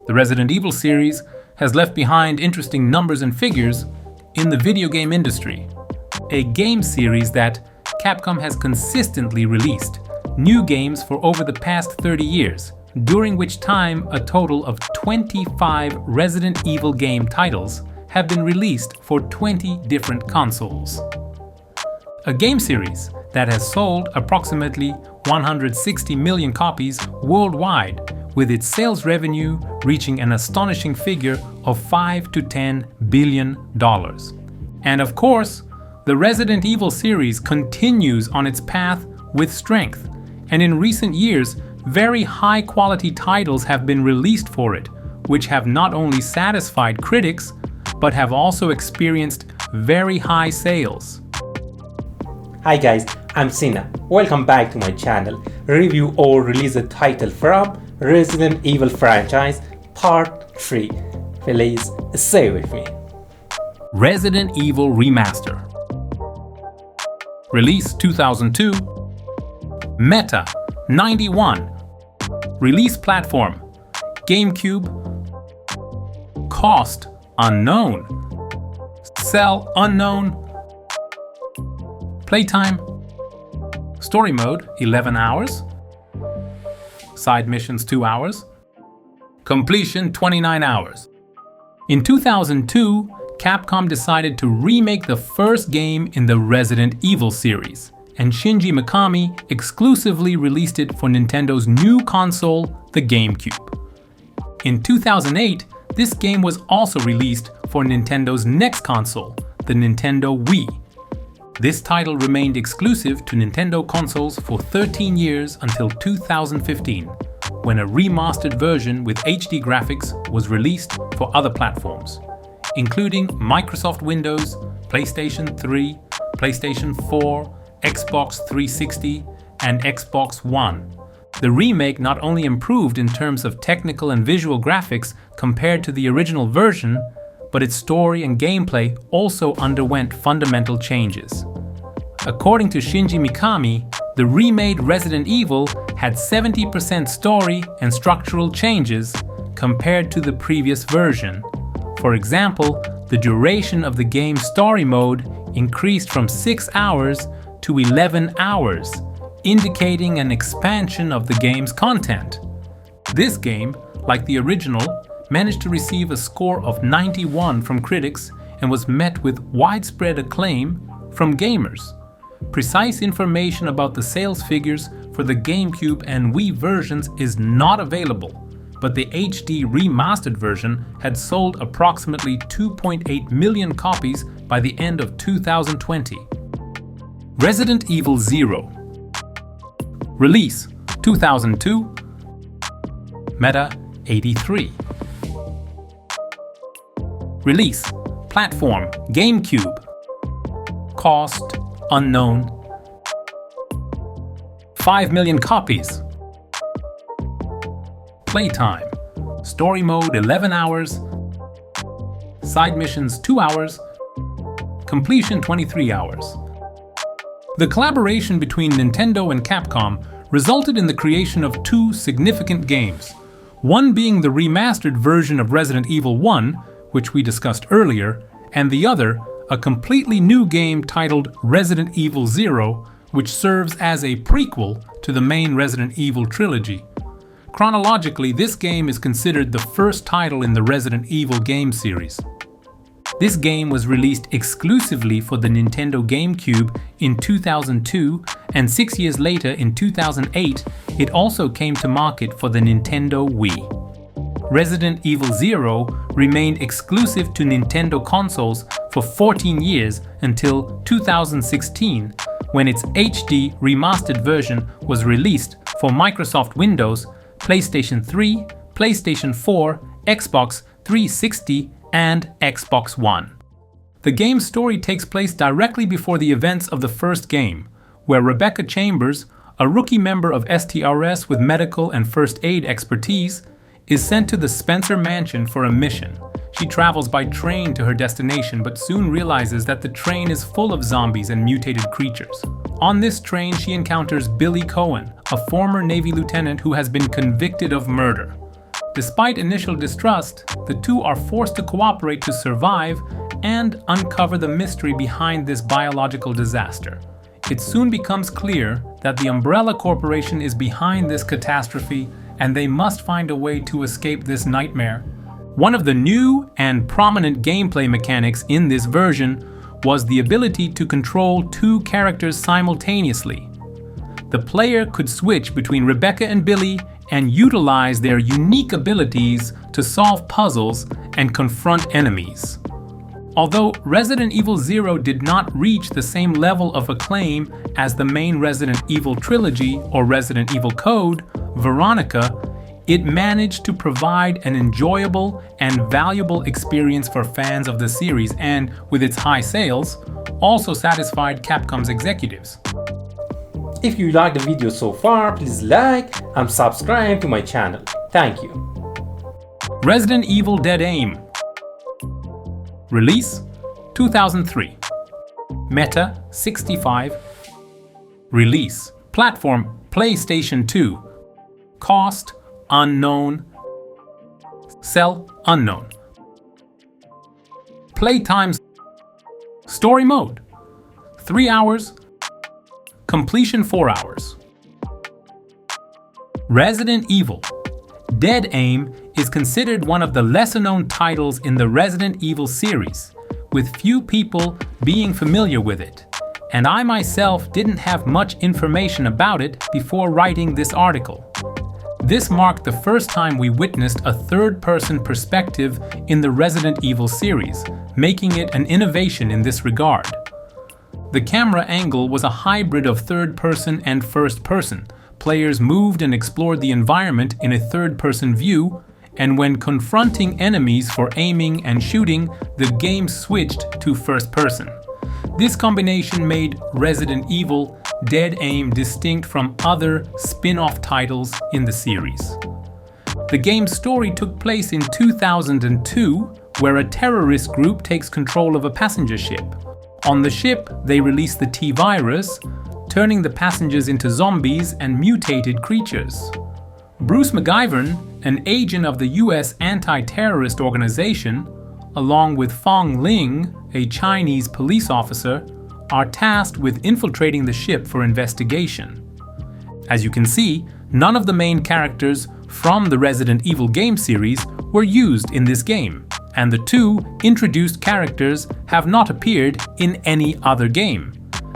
The Resident Evil series has left behind interesting numbers and figures in the video game industry, a game series that Capcom has consistently released new games for over the past 30 years, during which time a total of 25 Resident Evil game titles have been released for 20 different consoles. A game series that has sold approximately 160 million copies worldwide, with its sales revenue reaching an astonishing figure of $5 to $10 billion. And of course, the Resident Evil series continues on its path with strength, and in recent years, very high-quality titles have been released for it, which have not only satisfied critics, but have also experienced very high sales. Hi guys, I'm Sina. Welcome back to my channel. Review or release a title from Resident Evil franchise Part 3. Please stay with me. Resident Evil Remaster. Release 2002. Meta 91. Release platform GameCube. Cost unknown. Sell unknown. Playtime. Story mode 11 hours. Side missions 2 hours. Completion 29 hours. In 2002, Capcom decided to remake the first game in the Resident Evil series, and Shinji Mikami exclusively released it for Nintendo's new console, the GameCube. In 2008, this game was also released for Nintendo's next console, the Nintendo Wii. This title remained exclusive to Nintendo consoles for 13 years until 2015, when a remastered version with HD graphics was released for other platforms, including Microsoft Windows, PlayStation 3, PlayStation 4, Xbox 360, and Xbox One. The remake not only improved in terms of technical and visual graphics compared to the original version, but its story and gameplay also underwent fundamental changes. According to Shinji Mikami, the remade Resident Evil had 70% story and structural changes compared to the previous version. For example, the duration of the game's story mode increased from 6 hours to 11 hours, indicating an expansion of the game's content. This game, like the original, managed to receive a score of 91 from critics and was met with widespread acclaim from gamers. Precise information about the sales figures for the GameCube and Wii versions is not available, but the HD remastered version had sold approximately 2.8 million copies by the end of 2020. Resident Evil 0. Release 2002. Meta 83. Release platform GameCube. Cost unknown. 5 million copies. Playtime. Story mode 11 hours. Side missions 2 hours. Completion 23 hours. The collaboration between Nintendo and Capcom resulted in the creation of two significant games, one being the remastered version of Resident Evil 1, which we discussed earlier, and the other, a completely new game titled Resident Evil 0, which serves as a prequel to the main Resident Evil trilogy. Chronologically, this game is considered the first title in the Resident Evil game series. This game was released exclusively for the Nintendo GameCube in 2002, and 6 years later in 2008, it also came to market for the Nintendo Wii. Resident Evil 0 remained exclusive to Nintendo consoles for 14 years until 2016, when its HD remastered version was released for Microsoft Windows, PlayStation 3, PlayStation 4, Xbox 360, and Xbox One. The game's story takes place directly before the events of the first game, where Rebecca Chambers, a rookie member of STRS with medical and first aid expertise, is sent to the Spencer Mansion for a mission. She travels by train to her destination, but soon realizes that the train is full of zombies and mutated creatures. On this train, she encounters Billy Cohen, a former Navy lieutenant who has been convicted of murder. Despite initial distrust, the two are forced to cooperate to survive and uncover the mystery behind this biological disaster. It soon becomes clear that the Umbrella Corporation is behind this catastrophe, and they must find a way to escape this nightmare. One of the new and prominent gameplay mechanics in this version was the ability to control two characters simultaneously. The player could switch between Rebecca and Billy and utilize their unique abilities to solve puzzles and confront enemies. Although Resident Evil 0 did not reach the same level of acclaim as the main Resident Evil trilogy or Resident Evil Code, Veronica, it managed to provide an enjoyable and valuable experience for fans of the series and, with its high sales, also satisfied Capcom's executives. If you like the video so far, please like and subscribe to my channel. Thank you. Resident Evil Dead Aim. Release 2003. Meta 65. Release platform PlayStation 2. Cost unknown. Sell unknown. Playtimes. Story mode 3 hours. Completion 4 hours. Resident Evil Dead Aim is considered one of the lesser-known titles in the Resident Evil series, with few people being familiar with it, and I myself didn't have much information about it before writing this article. This marked the first time we witnessed a third-person perspective in the Resident Evil series, making it an innovation in this regard. The camera angle was a hybrid of third-person and first-person. Players moved and explored the environment in a third-person view, and when confronting enemies for aiming and shooting, the game switched to first-person. This combination made Resident Evil Dead Aim distinct from other spin-off titles in the series. The game's story took place in 2002, where a terrorist group takes control of a passenger ship. On the ship, they release the T-virus, turning the passengers into zombies and mutated creatures. Bruce McGivern, an agent of the US anti-terrorist organization, along with Fong Ling, a Chinese police officer, are tasked with infiltrating the ship for investigation. As you can see, none of the main characters from the Resident Evil game series were used in this game, and the two introduced characters have not appeared in any other game.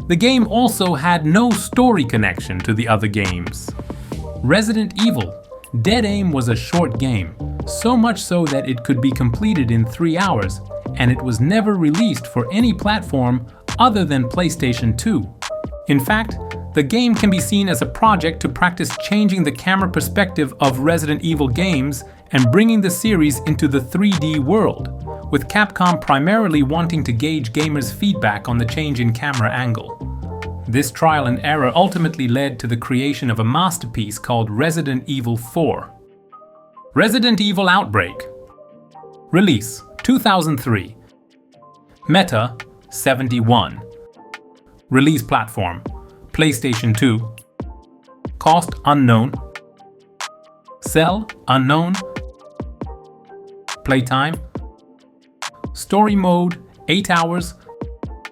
The game also had no story connection to the other games. Resident Evil Dead Aim was a short game, so much so that it could be completed in 3 hours, and it was never released for any platform other than PlayStation 2. In fact, the game can be seen as a project to practice changing the camera perspective of Resident Evil games and bringing the series into the 3D world, with Capcom primarily wanting to gauge gamers' feedback on the change in camera angle. This trial and error ultimately led to the creation of a masterpiece called Resident Evil 4. Resident Evil Outbreak. Release 2003. Meta 71. Release platform PlayStation 2. Cost unknown. Sell unknown. Playtime. Story mode 8 hours.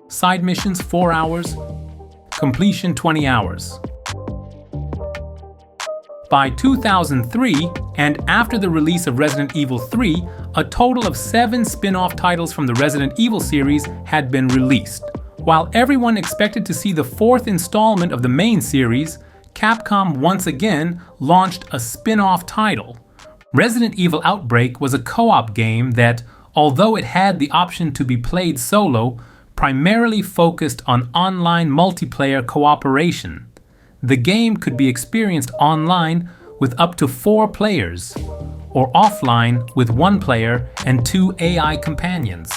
Side missions 4 hours. Completion 20 hours. By 2003, and after the release of Resident Evil 3, a total of 7 spin-off titles from the Resident Evil series had been released. While everyone expected to see the 4th installment of the main series, Capcom once again launched a spin-off title. Resident Evil Outbreak was a co-op game that, although it had the option to be played solo, primarily focused on online multiplayer cooperation. The game could be experienced online with up to 4 players, or offline with 1 player and 2 AI companions.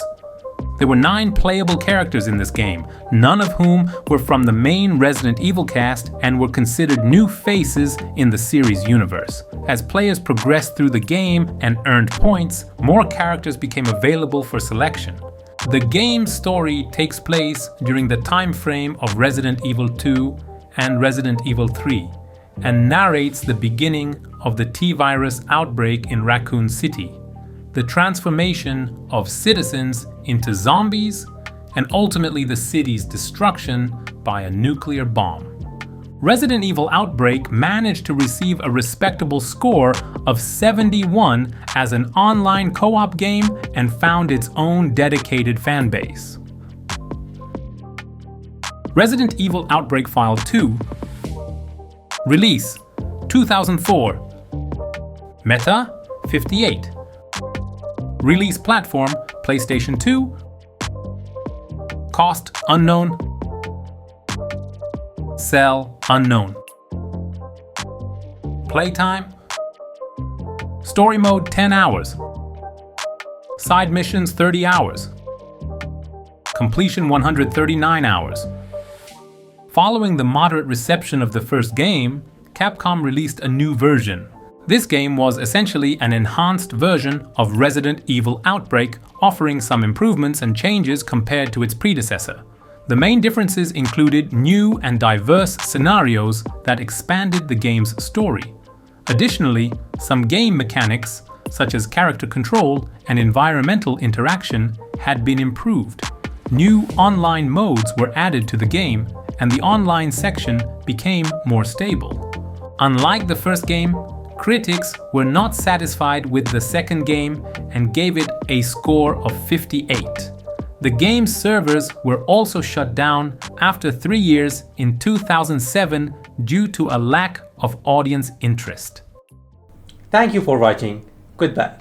There were 9 playable characters in this game, none of whom were from the main Resident Evil cast and were considered new faces in the series universe. As players progressed through the game and earned points, more characters became available for selection. The game's story takes place during the time frame of Resident Evil 2 and Resident Evil 3, and narrates the beginning of the T-virus outbreak in Raccoon City, the transformation of citizens into zombies, and ultimately the city's destruction by a nuclear bomb. Resident Evil Outbreak managed to receive a respectable score of 71 as an online co-op game and found its own dedicated fanbase. Resident Evil Outbreak File 2. Release 2004. Meta 58. Release platform PlayStation 2. Cost unknown. Sell unknown. Playtime. Story mode 10 hours. Side missions 30 hours. Completion 139 hours. Following the moderate reception of the first game, Capcom released a new version. This game was essentially an enhanced version of Resident Evil Outbreak, offering some improvements and changes compared to its predecessor. The main differences included new and diverse scenarios that expanded the game's story. Additionally, some game mechanics, such as character control and environmental interaction, had been improved. New online modes were added to the game, and the online section became more stable. Unlike the first game, critics were not satisfied with the second game and gave it a score of 58. The game's servers were also shut down after 3 years in 2007 due to a lack of audience interest. Thank you for watching. Goodbye.